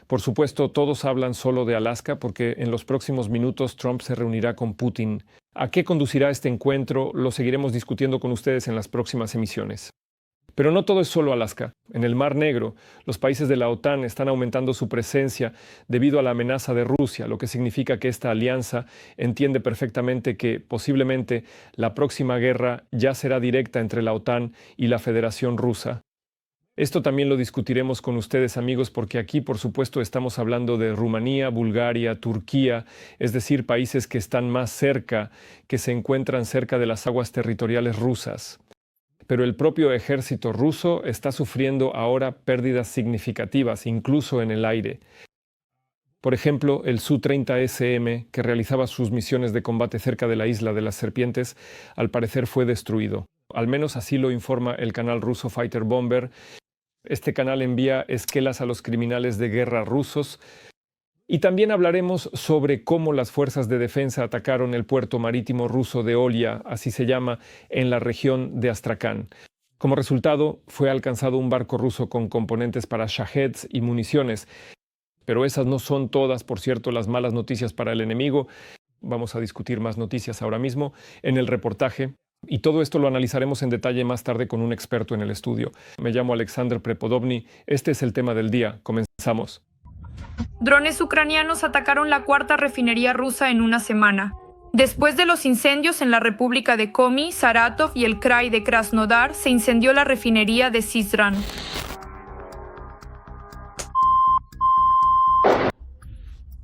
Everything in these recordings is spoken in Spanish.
Por supuesto, todos hablan solo de Alaska porque en los próximos minutos Trump se reunirá con Putin. ¿A qué conducirá este encuentro? Lo seguiremos discutiendo con ustedes en las próximas emisiones. Pero no todo es solo Alaska. En el Mar Negro, los países de la OTAN están aumentando su presencia debido a la amenaza de Rusia, lo que significa que esta alianza entiende perfectamente que posiblemente la próxima guerra ya será directa entre la OTAN y la Federación Rusa. Esto también lo discutiremos con ustedes, amigos, porque aquí, por supuesto, estamos hablando de Rumanía, Bulgaria, Turquía, es decir, países que están más cerca, que se encuentran cerca de las aguas territoriales rusas. Pero el propio ejército ruso está sufriendo ahora pérdidas significativas, incluso en el aire. Por ejemplo, el Su-30SM, que realizaba sus misiones de combate cerca de la isla de las Serpientes, al parecer fue destruido. Al menos así lo informa el canal ruso Fighter Bomber. Este canal envía esquelas a los criminales de guerra rusos. Y también hablaremos sobre cómo las fuerzas de defensa atacaron el puerto marítimo ruso de Olia, así se llama, en la región de Astrakán. Como resultado, fue alcanzado un barco ruso con componentes para Shaheds y municiones. Pero esas no son todas, por cierto, las malas noticias para el enemigo. Vamos a discutir más noticias ahora mismo en el reportaje. Y todo esto lo analizaremos en detalle más tarde con un experto en el estudio. Me llamo Alexander Prepodobny. Este es el tema del día. Comenzamos. Drones ucranianos atacaron la cuarta refinería rusa en una semana. Después de los incendios en la República de Komi, Saratov y el Krai de Krasnodar, se incendió la refinería de Syzran.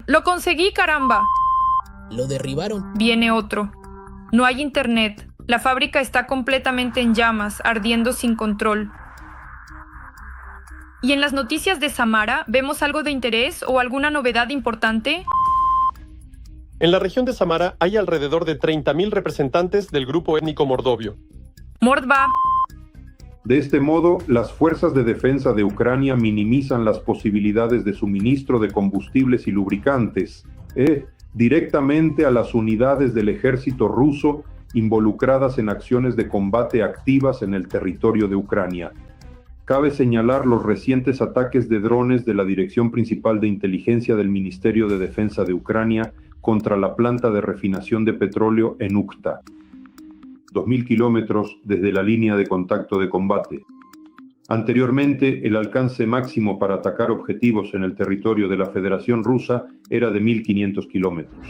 ¡Lo conseguí, caramba! Lo derribaron. Viene otro. No hay internet. La fábrica está completamente en llamas, ardiendo sin control. ¿Y en las noticias de Samara vemos algo de interés o alguna novedad importante? En la región de Samara hay alrededor de 30.000 representantes del grupo étnico mordovio. Mordva. De este modo, las fuerzas de defensa de Ucrania minimizan las posibilidades de suministro de combustibles y lubricantes directamente a las unidades del ejército ruso involucradas en acciones de combate activas en el territorio de Ucrania. Cabe señalar los recientes ataques de drones de la Dirección Principal de Inteligencia del Ministerio de Defensa de Ucrania contra la planta de refinación de petróleo en Ukhta, 2.000 kilómetros desde la línea de contacto de combate. Anteriormente, el alcance máximo para atacar objetivos en el territorio de la Federación Rusa era de 1.500 kilómetros.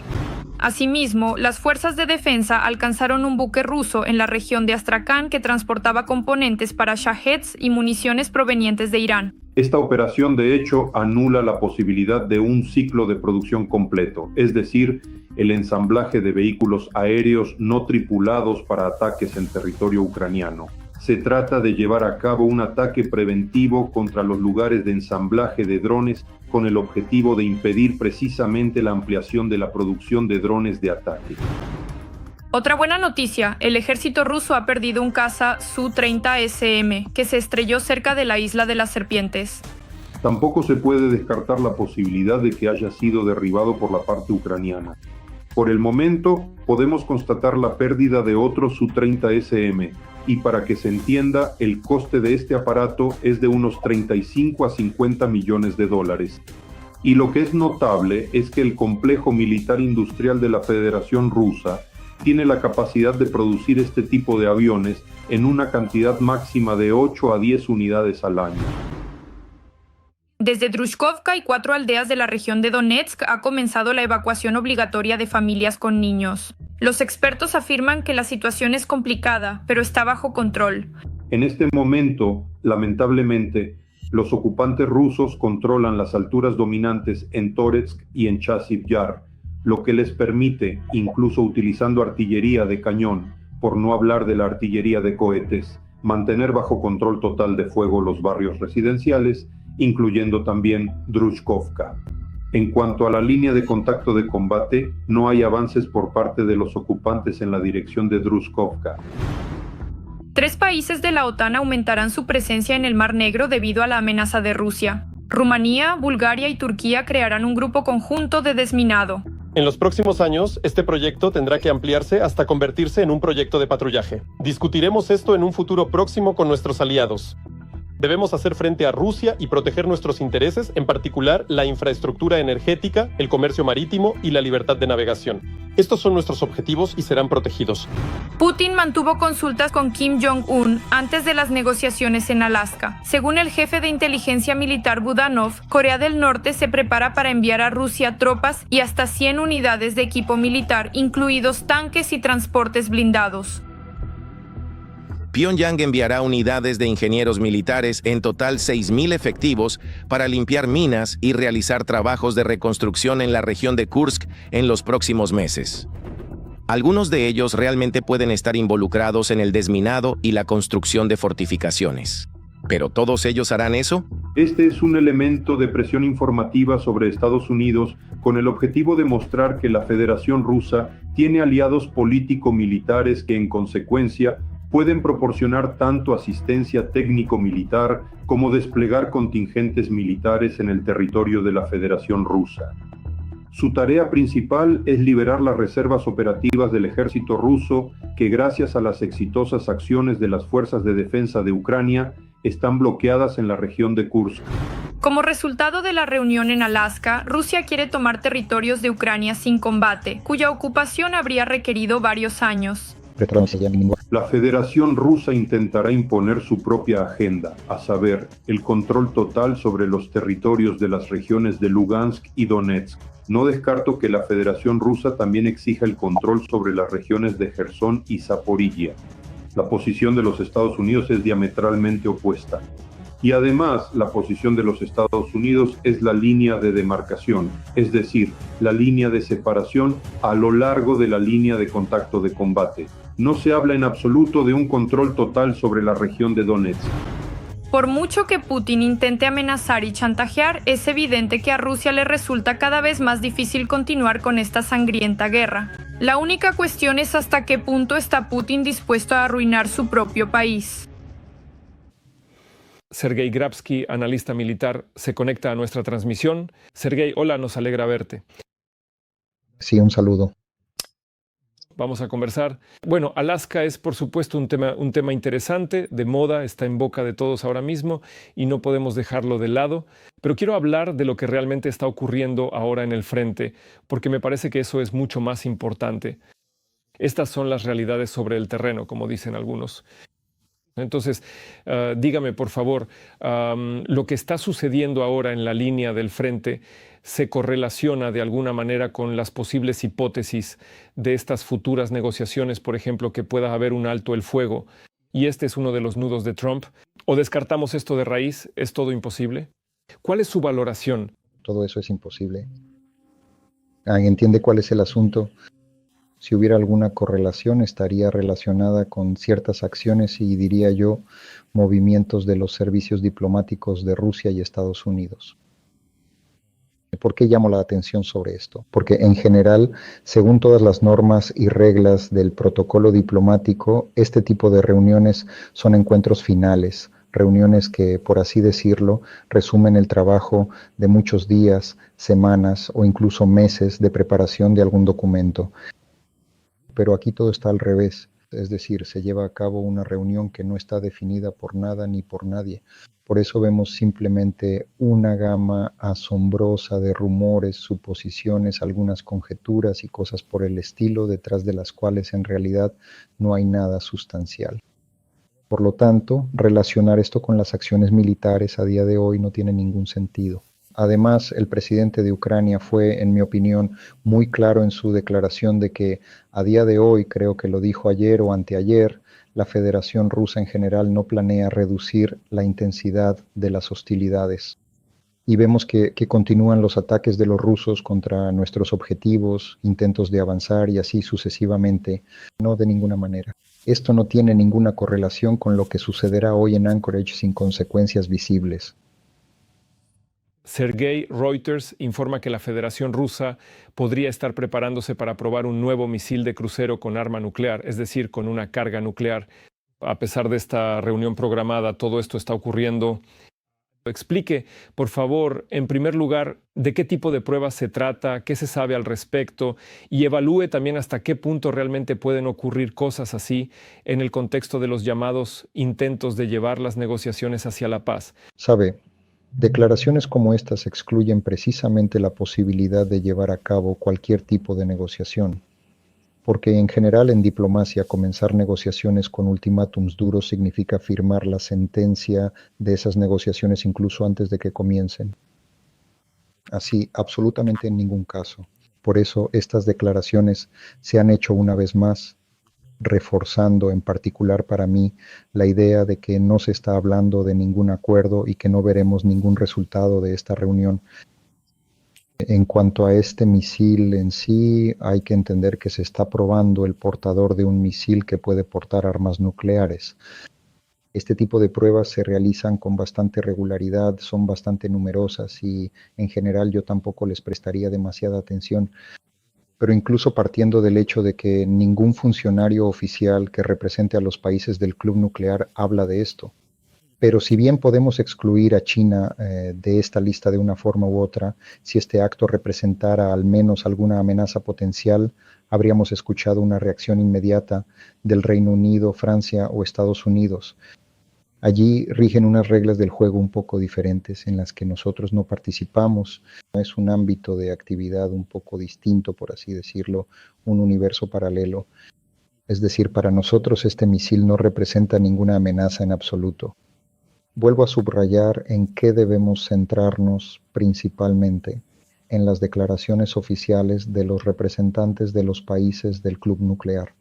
Asimismo, las fuerzas de defensa alcanzaron un buque ruso en la región de Astrakán que transportaba componentes para Shaheds y municiones provenientes de Irán. Esta operación, de hecho, anula la posibilidad de un ciclo de producción completo, es decir, el ensamblaje de vehículos aéreos no tripulados para ataques en territorio ucraniano. Se trata de llevar a cabo un ataque preventivo contra los lugares de ensamblaje de drones con el objetivo de impedir precisamente la ampliación de la producción de drones de ataque. Otra buena noticia, el ejército ruso ha perdido un caza Su-30SM que se estrelló cerca de la isla de las Serpientes. Tampoco se puede descartar la posibilidad de que haya sido derribado por la parte ucraniana. Por el momento, podemos constatar la pérdida de otro Su-30SM, y para que se entienda, el coste de este aparato es de unos 35 a 50 millones de dólares. Y lo que es notable es que el complejo militar industrial de la Federación Rusa tiene la capacidad de producir este tipo de aviones en una cantidad máxima de 8 a 10 unidades al año. Desde Drushkovka y 4 aldeas de la región de Donetsk ha comenzado la evacuación obligatoria de familias con niños. Los expertos afirman que la situación es complicada, pero está bajo control. En este momento, lamentablemente, los ocupantes rusos controlan las alturas dominantes en Toretsk y en Chasiv Yar, lo que les permite, incluso utilizando artillería de cañón, por no hablar de la artillería de cohetes, mantener bajo control total de fuego los barrios residenciales, incluyendo también Drushkovka. En cuanto a la línea de contacto de combate, no hay avances por parte de los ocupantes en la dirección de Drushkovka. 3 países de la OTAN aumentarán su presencia en el Mar Negro debido a la amenaza de Rusia. Rumanía, Bulgaria y Turquía crearán un grupo conjunto de desminado. En los próximos años, este proyecto tendrá que ampliarse hasta convertirse en un proyecto de patrullaje. Discutiremos esto en un futuro próximo con nuestros aliados. Debemos hacer frente a Rusia y proteger nuestros intereses, en particular la infraestructura energética, el comercio marítimo y la libertad de navegación. Estos son nuestros objetivos y serán protegidos. Putin mantuvo consultas con Kim Jong-un antes de las negociaciones en Alaska. Según el jefe de inteligencia militar Budanov, Corea del Norte se prepara para enviar a Rusia tropas y hasta 100 unidades de equipo militar, incluidos tanques y transportes blindados. Pyongyang enviará unidades de ingenieros militares, en total 6.000 efectivos, para limpiar minas y realizar trabajos de reconstrucción en la región de Kursk en los próximos meses. Algunos de ellos realmente pueden estar involucrados en el desminado y la construcción de fortificaciones. ¿Pero todos ellos harán eso? Este es un elemento de presión informativa sobre Estados Unidos con el objetivo de mostrar que la Federación Rusa tiene aliados político-militares que, en consecuencia, pueden proporcionar tanto asistencia técnico-militar como desplegar contingentes militares en el territorio de la Federación Rusa. Su tarea principal es liberar las reservas operativas del ejército ruso que, gracias a las exitosas acciones de las fuerzas de defensa de Ucrania, están bloqueadas en la región de Kursk. Como resultado de la reunión en Alaska, Rusia quiere tomar territorios de Ucrania sin combate, cuya ocupación habría requerido varios años. La Federación Rusa intentará imponer su propia agenda, a saber, el control total sobre los territorios de las regiones de Lugansk y Donetsk. No descarto que la Federación Rusa también exija el control sobre las regiones de Jersón y Zaporilla. La posición de los Estados Unidos es diametralmente opuesta. Y además, la posición de los Estados Unidos es la línea de demarcación, es decir, la línea de separación a lo largo de la línea de contacto de combate. No se habla en absoluto de un control total sobre la región de Donetsk. Por mucho que Putin intente amenazar y chantajear, es evidente que a Rusia le resulta cada vez más difícil continuar con esta sangrienta guerra. La única cuestión es hasta qué punto está Putin dispuesto a arruinar su propio país. Sergei Grabsky, analista militar, se conecta a nuestra transmisión. Sergei, hola, nos alegra verte. Sí, un saludo. Vamos a conversar. Bueno, Alaska es por supuesto un tema interesante, de moda, está en boca de todos ahora mismo y no podemos dejarlo de lado. Pero quiero hablar de lo que realmente está ocurriendo ahora en el frente, porque me parece que eso es mucho más importante. Estas son las realidades sobre el terreno, como dicen algunos. Entonces, dígame por favor, lo que está sucediendo ahora en la línea del frente se correlaciona de alguna manera con las posibles hipótesis de estas futuras negociaciones, por ejemplo, que pueda haber un alto el fuego. Y este es uno de los nudos de Trump. ¿O descartamos esto de raíz? ¿Es todo imposible? ¿Cuál es su valoración? Todo eso es imposible. ¿Entiende cuál es el asunto? Si hubiera alguna correlación, estaría relacionada con ciertas acciones y, diría yo, movimientos de los servicios diplomáticos de Rusia y Estados Unidos. ¿Por qué llamo la atención sobre esto? Porque en general, según todas las normas y reglas del protocolo diplomático, este tipo de reuniones son encuentros finales, reuniones que, por así decirlo, resumen el trabajo de muchos días, semanas o incluso meses de preparación de algún documento. Pero aquí todo está al revés, es decir, se lleva a cabo una reunión que no está definida por nada ni por nadie. Por eso vemos simplemente una gama asombrosa de rumores, suposiciones, algunas conjeturas y cosas por el estilo, detrás de las cuales en realidad no hay nada sustancial. Por lo tanto, relacionar esto con las acciones militares a día de hoy no tiene ningún sentido. Además, el presidente de Ucrania fue, en mi opinión, muy claro en su declaración de que a día de hoy, creo que lo dijo ayer o anteayer, la Federación Rusa en general no planea reducir la intensidad de las hostilidades. Y vemos que continúan los ataques de los rusos contra nuestros objetivos, intentos de avanzar y así sucesivamente. No de ninguna manera. Esto no tiene ninguna correlación con lo que sucederá hoy en Anchorage sin consecuencias visibles. Sergei, Reuters informa que la Federación Rusa podría estar preparándose para probar un nuevo misil de crucero con arma nuclear, es decir, con una carga nuclear. A pesar de esta reunión programada, todo esto está ocurriendo Explique, por favor, en primer lugar, de qué tipo de pruebas se trata, qué se sabe al respecto y evalúe también hasta qué punto realmente pueden ocurrir cosas así en el contexto de los llamados intentos de llevar las negociaciones hacia la paz. Sabe, declaraciones como estas excluyen precisamente la posibilidad de llevar a cabo cualquier tipo de negociación. Porque en general en diplomacia comenzar negociaciones con ultimátums duros significa firmar la sentencia de esas negociaciones incluso antes de que comiencen. Así, absolutamente en ningún caso. Por eso estas declaraciones se han hecho una vez más, reforzando en particular para mí la idea de que no se está hablando de ningún acuerdo y que no veremos ningún resultado de esta reunión. En cuanto a este misil en sí, hay que entender que se está probando el portador de un misil que puede portar armas nucleares. Este tipo de pruebas se realizan con bastante regularidad, son bastante numerosas y en general yo tampoco les prestaría demasiada atención. Pero incluso partiendo del hecho de que ningún funcionario oficial que represente a los países del club nuclear habla de esto. Pero si bien podemos excluir a China de esta lista de una forma u otra, si este acto representara al menos alguna amenaza potencial, habríamos escuchado una reacción inmediata del Reino Unido, Francia o Estados Unidos. Allí rigen unas reglas del juego un poco diferentes en las que nosotros no participamos. Es un ámbito de actividad un poco distinto, por así decirlo, un universo paralelo. Es decir, para nosotros este misil no representa ninguna amenaza en absoluto. Vuelvo a subrayar en qué debemos centrarnos principalmente en las declaraciones oficiales de los representantes de los países del club nuclear.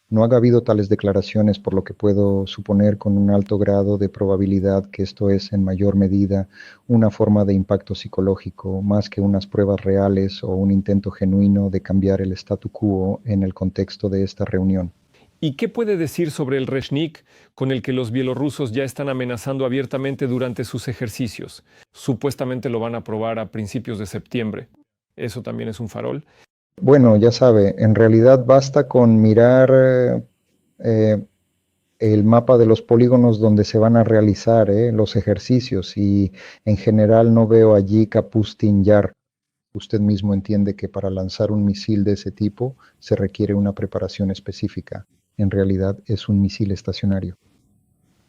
No ha habido tales declaraciones, por lo que puedo suponer con un alto grado de probabilidad que esto es en mayor medida una forma de impacto psicológico, más que unas pruebas reales o un intento genuino de cambiar el statu quo en el contexto de esta reunión. ¿Y qué puede decir sobre el Reshnik, con el que los bielorrusos ya están amenazando abiertamente durante sus ejercicios? Supuestamente lo van a probar a principios de septiembre. ¿Eso también es un farol? Bueno, ya sabe, en realidad basta con mirar el mapa de los polígonos donde se van a realizar los ejercicios y en general no veo allí Kapustin Yar. Usted mismo entiende que para lanzar un misil de ese tipo se requiere una preparación específica. En realidad es un misil estacionario.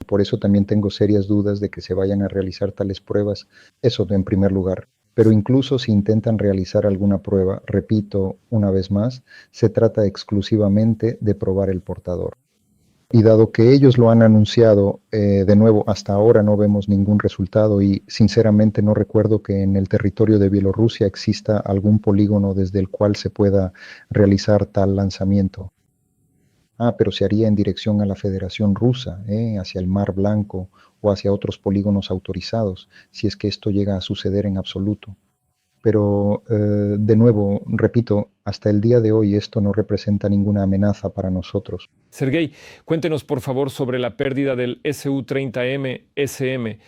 Por eso también tengo serias dudas de que se vayan a realizar tales pruebas, eso en primer lugar. Pero incluso si intentan realizar alguna prueba, repito una vez más, se trata exclusivamente de probar el portador. Y dado que ellos lo han anunciado, de nuevo, hasta ahora no vemos ningún resultado y sinceramente no recuerdo que en el territorio de Bielorrusia exista algún polígono desde el cual se pueda realizar tal lanzamiento. Pero se haría en dirección a la Federación Rusa, hacia el Mar Blanco o hacia otros polígonos autorizados, si es que esto llega a suceder en absoluto. Pero, de nuevo, repito, hasta el día de hoy esto no representa ninguna amenaza para nosotros. Sergei, cuéntenos por favor sobre la pérdida del Su-30M SM.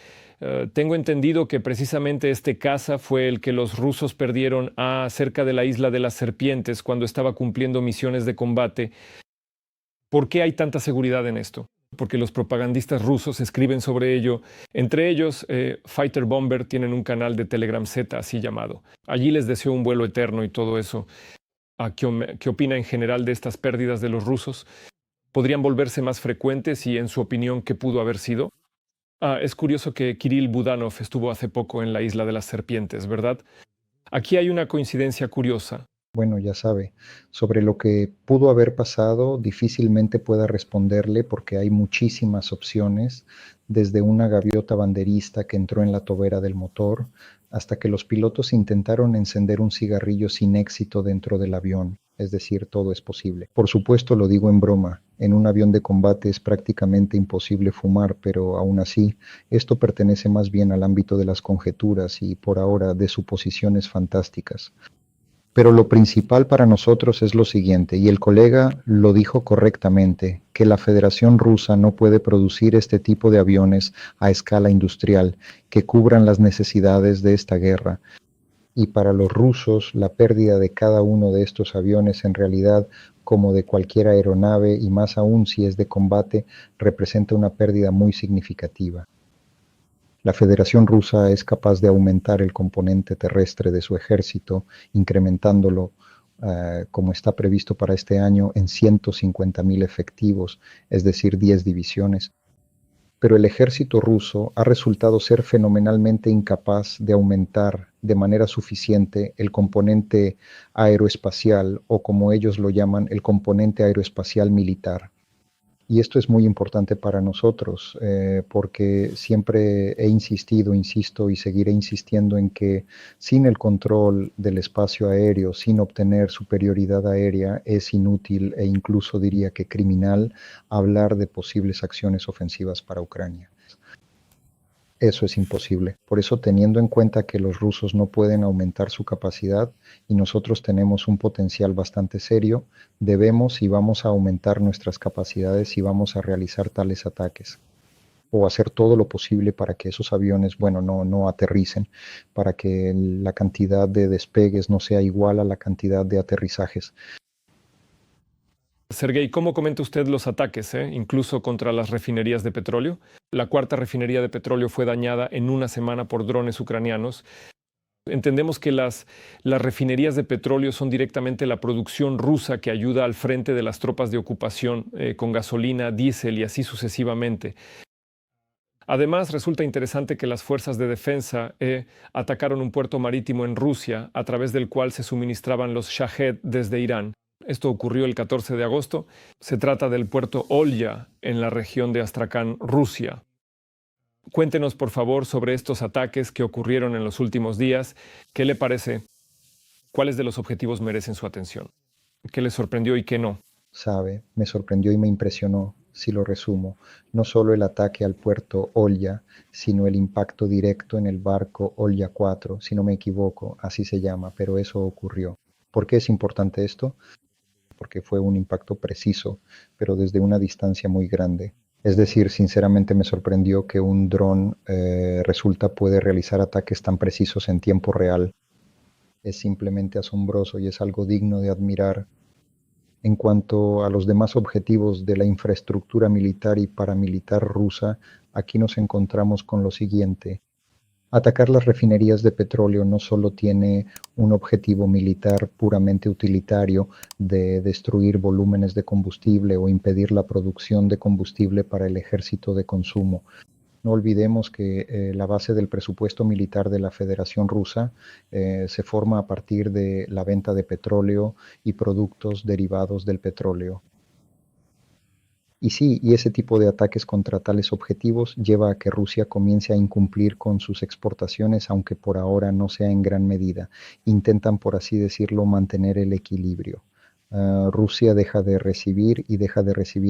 Tengo entendido que precisamente este caza fue el que los rusos perdieron cerca de la isla de las Serpientes cuando estaba cumpliendo misiones de combate. ¿Por qué hay tanta seguridad en esto? Porque los propagandistas rusos escriben sobre ello. Entre ellos, Fighter Bomber tienen un canal de Telegram Z así llamado. Allí les deseo un vuelo eterno y todo eso. ¿Qué opina en general de estas pérdidas de los rusos? ¿Podrían volverse más frecuentes y, en su opinión, qué pudo haber sido? Es curioso que Kirill Budanov estuvo hace poco en la isla de las Serpientes, ¿verdad? Aquí hay una coincidencia curiosa. Bueno, ya sabe, sobre lo que pudo haber pasado difícilmente pueda responderle porque hay muchísimas opciones, desde una gaviota banderista que entró en la tobera del motor, hasta que los pilotos intentaron encender un cigarrillo sin éxito dentro del avión. Es decir, todo es posible. Por supuesto lo digo en broma, en un avión de combate es prácticamente imposible fumar, pero aún así, esto pertenece más bien al ámbito de las conjeturas y por ahora de suposiciones fantásticas. Pero lo principal para nosotros es lo siguiente, y el colega lo dijo correctamente, que la Federación Rusa no puede producir este tipo de aviones a escala industrial que cubran las necesidades de esta guerra. Y para los rusos, la pérdida de cada uno de estos aviones en realidad, como de cualquier aeronave, y más aún si es de combate, representa una pérdida muy significativa. La Federación Rusa es capaz de aumentar el componente terrestre de su ejército, incrementándolo como está previsto para este año en 150.000 efectivos, es decir, 10 divisiones. Pero el ejército ruso ha resultado ser fenomenalmente incapaz de aumentar de manera suficiente el componente aeroespacial, o como ellos lo llaman, el componente aeroespacial militar. Y esto es muy importante para nosotros, porque siempre he insistido, insisto y seguiré insistiendo en que sin el control del espacio aéreo, sin obtener superioridad aérea, es inútil e incluso diría que criminal hablar de posibles acciones ofensivas para Ucrania. Eso es imposible. Por eso, teniendo en cuenta que los rusos no pueden aumentar su capacidad y nosotros tenemos un potencial bastante serio, debemos y vamos a aumentar nuestras capacidades y vamos a realizar tales ataques o hacer todo lo posible para que esos aviones, bueno, no aterricen, para que la cantidad de despegues no sea igual a la cantidad de aterrizajes. Sergei, ¿cómo comenta usted los ataques, incluso contra las refinerías de petróleo? La cuarta refinería de petróleo fue dañada en una semana por drones ucranianos. Entendemos que las refinerías de petróleo son directamente la producción rusa que ayuda al frente de las tropas de ocupación con gasolina, diésel y así sucesivamente. Además, resulta interesante que las fuerzas de defensa atacaron un puerto marítimo en Rusia a través del cual se suministraban los Shahed desde Irán. Esto ocurrió el 14 de agosto. Se trata del puerto Olya, en la región de Astrakán, Rusia. Cuéntenos, por favor, sobre estos ataques que ocurrieron en los últimos días. ¿Qué le parece? ¿Cuáles de los objetivos merecen su atención? ¿Qué le sorprendió y qué no? Sabe, me sorprendió y me impresionó, si lo resumo, no solo el ataque al puerto Olya, sino el impacto directo en el barco Olya 4, si no me equivoco, así se llama, pero eso ocurrió. ¿Por qué es importante esto? Porque fue un impacto preciso, pero desde una distancia muy grande. Es decir, sinceramente me sorprendió que un dron puede realizar ataques tan precisos en tiempo real. Es simplemente asombroso y es algo digno de admirar. En cuanto a los demás objetivos de la infraestructura militar y paramilitar rusa, aquí nos encontramos con lo siguiente. Atacar las refinerías de petróleo no solo tiene un objetivo militar puramente utilitario de destruir volúmenes de combustible o impedir la producción de combustible para el ejército de consumo. No olvidemos que la base del presupuesto militar de la Federación Rusa se forma a partir de la venta de petróleo y productos derivados del petróleo. Y sí, y ese tipo de ataques contra tales objetivos lleva a que Rusia comience a incumplir con sus exportaciones, aunque por ahora no sea en gran medida. Intentan, por así decirlo, mantener el equilibrio. Rusia deja de recibir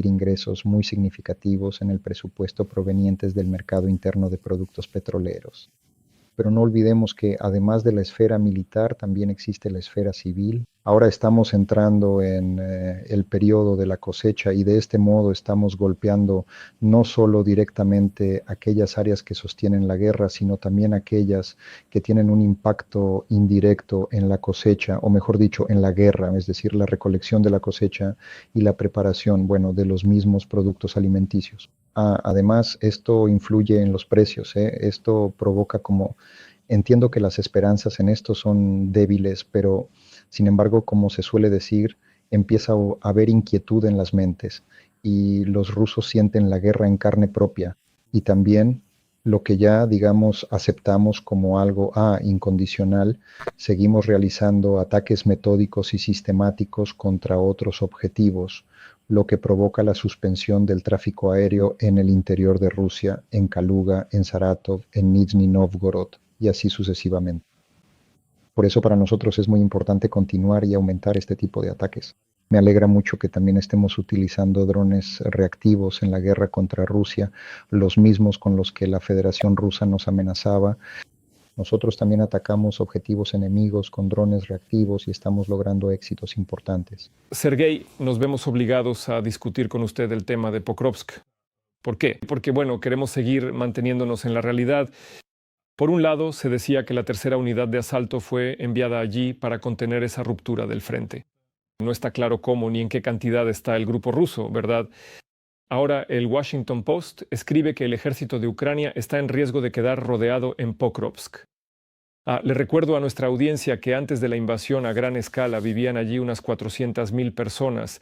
ingresos muy significativos en el presupuesto provenientes del mercado interno de productos petroleros. Pero no olvidemos que además de la esfera militar también existe la esfera civil. Ahora estamos entrando en el periodo de la cosecha y de este modo estamos golpeando no solo directamente aquellas áreas que sostienen la guerra, sino también aquellas que tienen un impacto indirecto en la cosecha, o mejor dicho, en la guerra, es decir, la recolección de la cosecha y la preparación, de los mismos productos alimenticios. Además, esto influye en los precios, Esto provoca entiendo que las esperanzas en esto son débiles, pero sin embargo, como se suele decir, empieza a haber inquietud en las mentes y los rusos sienten la guerra en carne propia y también lo que ya, digamos, aceptamos como algo incondicional, seguimos realizando ataques metódicos y sistemáticos contra otros objetivos, lo que provoca la suspensión del tráfico aéreo en el interior de Rusia, en Kaluga, en Saratov, en Nizhny Novgorod y así sucesivamente. Por eso para nosotros es muy importante continuar y aumentar este tipo de ataques. Me alegra mucho que también estemos utilizando drones reactivos en la guerra contra Rusia, los mismos con los que la Federación Rusa nos amenazaba. Nosotros también atacamos objetivos enemigos con drones reactivos y estamos logrando éxitos importantes. Sergei, nos vemos obligados a discutir con usted el tema de Pokrovsk. ¿Por qué? Porque, queremos seguir manteniéndonos en la realidad. Por un lado, se decía que la tercera unidad de asalto fue enviada allí para contener esa ruptura del frente. No está claro cómo ni en qué cantidad está el grupo ruso, ¿verdad? Ahora el Washington Post escribe que el ejército de Ucrania está en riesgo de quedar rodeado en Pokrovsk. Le recuerdo a nuestra audiencia que antes de la invasión a gran escala vivían allí unas 400.000 personas,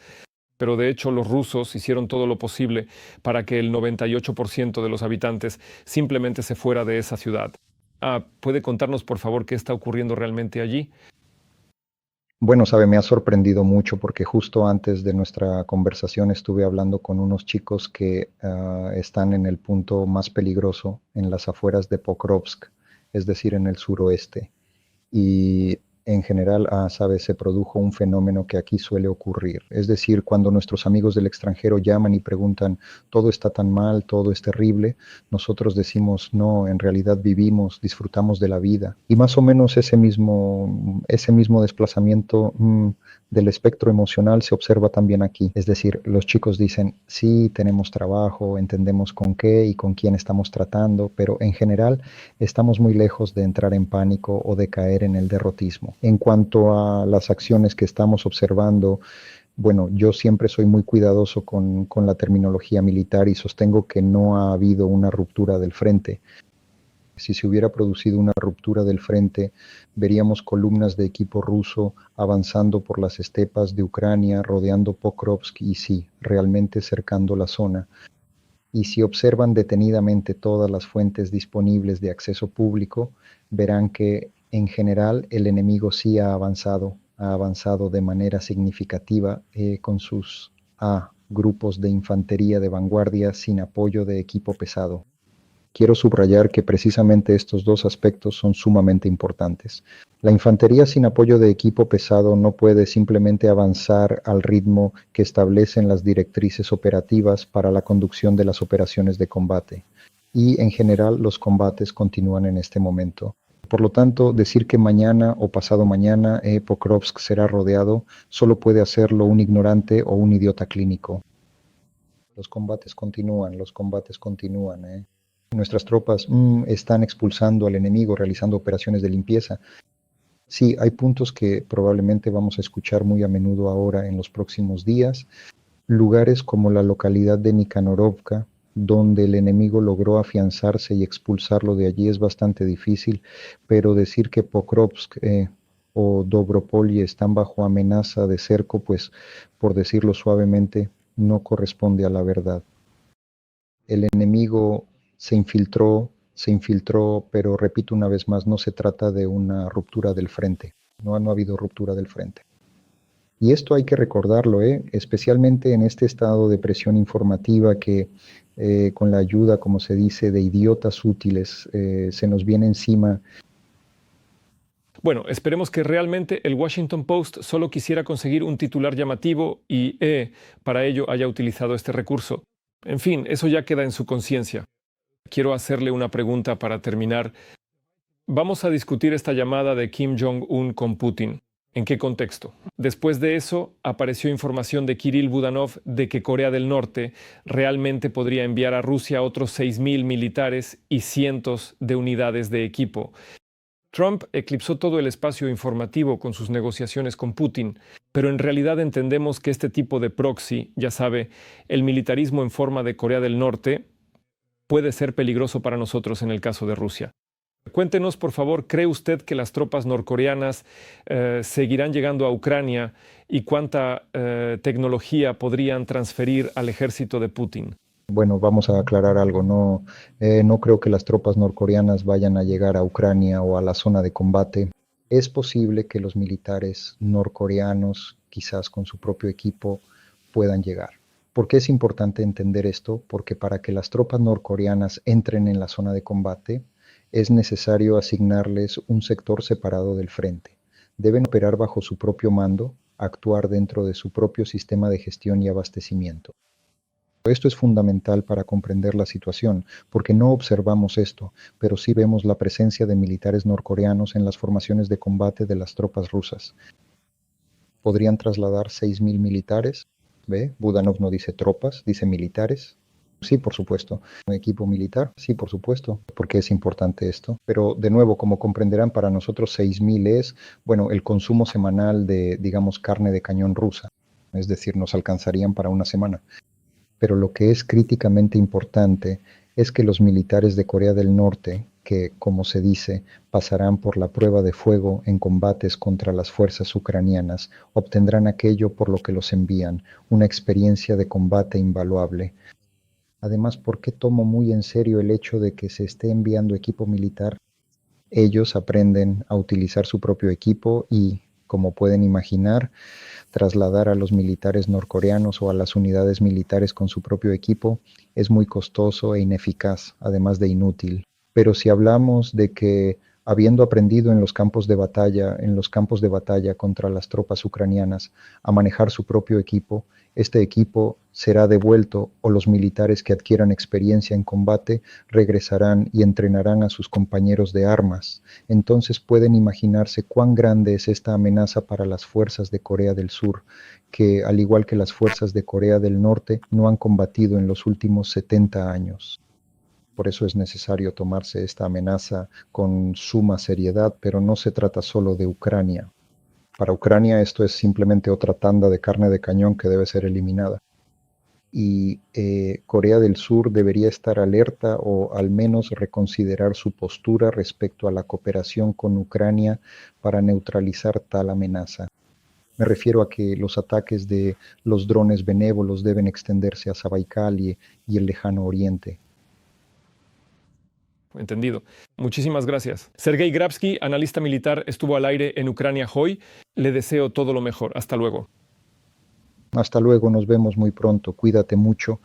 pero de hecho los rusos hicieron todo lo posible para que el 98% de los habitantes simplemente se fuera de esa ciudad. ¿Puede contarnos, por favor, qué está ocurriendo realmente allí? Bueno, sabe, me ha sorprendido mucho porque justo antes de nuestra conversación estuve hablando con unos chicos que están en el punto más peligroso, en las afueras de Pokrovsk, es decir, en el suroeste. Y en general, sabe, se produjo un fenómeno que aquí suele ocurrir. Es decir, cuando nuestros amigos del extranjero llaman y preguntan, todo está tan mal, todo es terrible, nosotros decimos, no, en realidad vivimos, disfrutamos de la vida. Y más o menos ese mismo desplazamiento del espectro emocional se observa también aquí. Es decir, los chicos dicen, sí, tenemos trabajo, entendemos con qué y con quién estamos tratando, pero en general estamos muy lejos de entrar en pánico o de caer en el derrotismo. En cuanto a las acciones que estamos observando, bueno, yo siempre soy muy cuidadoso con la terminología militar y sostengo que no ha habido una ruptura del frente. Si se hubiera producido una ruptura del frente, veríamos columnas de equipo ruso avanzando por las estepas de Ucrania, rodeando Pokrovsk y sí, realmente cercando la zona. Y si observan detenidamente todas las fuentes disponibles de acceso público, verán que en general el enemigo sí ha avanzado de manera significativa con sus grupos de infantería de vanguardia sin apoyo de equipo pesado. Quiero subrayar que precisamente estos dos aspectos son sumamente importantes. La infantería sin apoyo de equipo pesado no puede simplemente avanzar al ritmo que establecen las directrices operativas para la conducción de las operaciones de combate. Y en general los combates continúan en este momento. Por lo tanto, decir que mañana o pasado mañana Pokrovsk será rodeado solo puede hacerlo un ignorante o un idiota clínico. Los combates continúan. Nuestras tropas están expulsando al enemigo, realizando operaciones de limpieza. Sí, hay puntos que probablemente vamos a escuchar muy a menudo ahora en los próximos días. Lugares como la localidad de Nikanorovka, donde el enemigo logró afianzarse y expulsarlo de allí es bastante difícil, pero decir que Pokrovsk o Dobropolye están bajo amenaza de cerco, pues por decirlo suavemente, no corresponde a la verdad. El enemigo se infiltró, pero repito una vez más, no se trata de una ruptura del frente, no ha habido ruptura del frente. Y esto hay que recordarlo, especialmente en este estado de presión informativa que con la ayuda, como se dice, de idiotas útiles, se nos viene encima. Bueno, esperemos que realmente el Washington Post solo quisiera conseguir un titular llamativo y para ello haya utilizado este recurso. En fin, eso ya queda en su conciencia. Quiero hacerle una pregunta para terminar. Vamos a discutir esta llamada de Kim Jong-un con Putin. ¿En qué contexto? Después de eso, apareció información de Kirill Budanov de que Corea del Norte realmente podría enviar a Rusia otros 6.000 militares y cientos de unidades de equipo. Trump eclipsó todo el espacio informativo con sus negociaciones con Putin, pero en realidad entendemos que este tipo de proxy, ya sabe, el militarismo en forma de Corea del Norte, puede ser peligroso para nosotros en el caso de Rusia. Cuéntenos, por favor, ¿cree usted que las tropas norcoreanas seguirán llegando a Ucrania y cuánta tecnología podrían transferir al ejército de Putin? Bueno, vamos a aclarar algo. No creo que las tropas norcoreanas vayan a llegar a Ucrania o a la zona de combate. Es posible que los militares norcoreanos, quizás con su propio equipo, puedan llegar. ¿Por qué es importante entender esto? Porque para que las tropas norcoreanas entren en la zona de combate, es necesario asignarles un sector separado del frente. Deben operar bajo su propio mando, actuar dentro de su propio sistema de gestión y abastecimiento. Esto es fundamental para comprender la situación, porque no observamos esto, pero sí vemos la presencia de militares norcoreanos en las formaciones de combate de las tropas rusas. ¿Podrían trasladar 6.000 militares? ¿Ve? Budanov no dice tropas, dice militares. Sí, por supuesto. ¿Un equipo militar? Sí, por supuesto. ¿Por qué es importante esto? Pero, de nuevo, como comprenderán, para nosotros 6.000 es, bueno, el consumo semanal de, digamos, carne de cañón rusa. Es decir, nos alcanzarían para una semana. Pero lo que es críticamente importante es que los militares de Corea del Norte, que, como se dice, pasarán por la prueba de fuego en combates contra las fuerzas ucranianas, obtendrán aquello por lo que los envían, una experiencia de combate invaluable. Además, ¿por qué tomo muy en serio el hecho de que se esté enviando equipo militar? Ellos aprenden a utilizar su propio equipo y, como pueden imaginar, trasladar a los militares norcoreanos o a las unidades militares con su propio equipo es muy costoso e ineficaz, además de inútil. Pero si hablamos de que, habiendo aprendido en los campos de batalla contra las tropas ucranianas a manejar su propio equipo, este equipo será devuelto o los militares que adquieran experiencia en combate regresarán y entrenarán a sus compañeros de armas. Entonces pueden imaginarse cuán grande es esta amenaza para las fuerzas de Corea del Sur, que, al igual que las fuerzas de Corea del Norte, no han combatido en los últimos 70 años. Por eso es necesario tomarse esta amenaza con suma seriedad, pero no se trata solo de Ucrania. Para Ucrania esto es simplemente otra tanda de carne de cañón que debe ser eliminada. Y Corea del Sur debería estar alerta o al menos reconsiderar su postura respecto a la cooperación con Ucrania para neutralizar tal amenaza. Me refiero a que los ataques de los drones benévolos deben extenderse a Zabaikal y el lejano oriente. Entendido. Muchísimas gracias. Sergei Grabsky, analista militar, estuvo al aire en Ucrania hoy. Le deseo todo lo mejor. Hasta luego. Hasta luego, nos vemos muy pronto. Cuídate mucho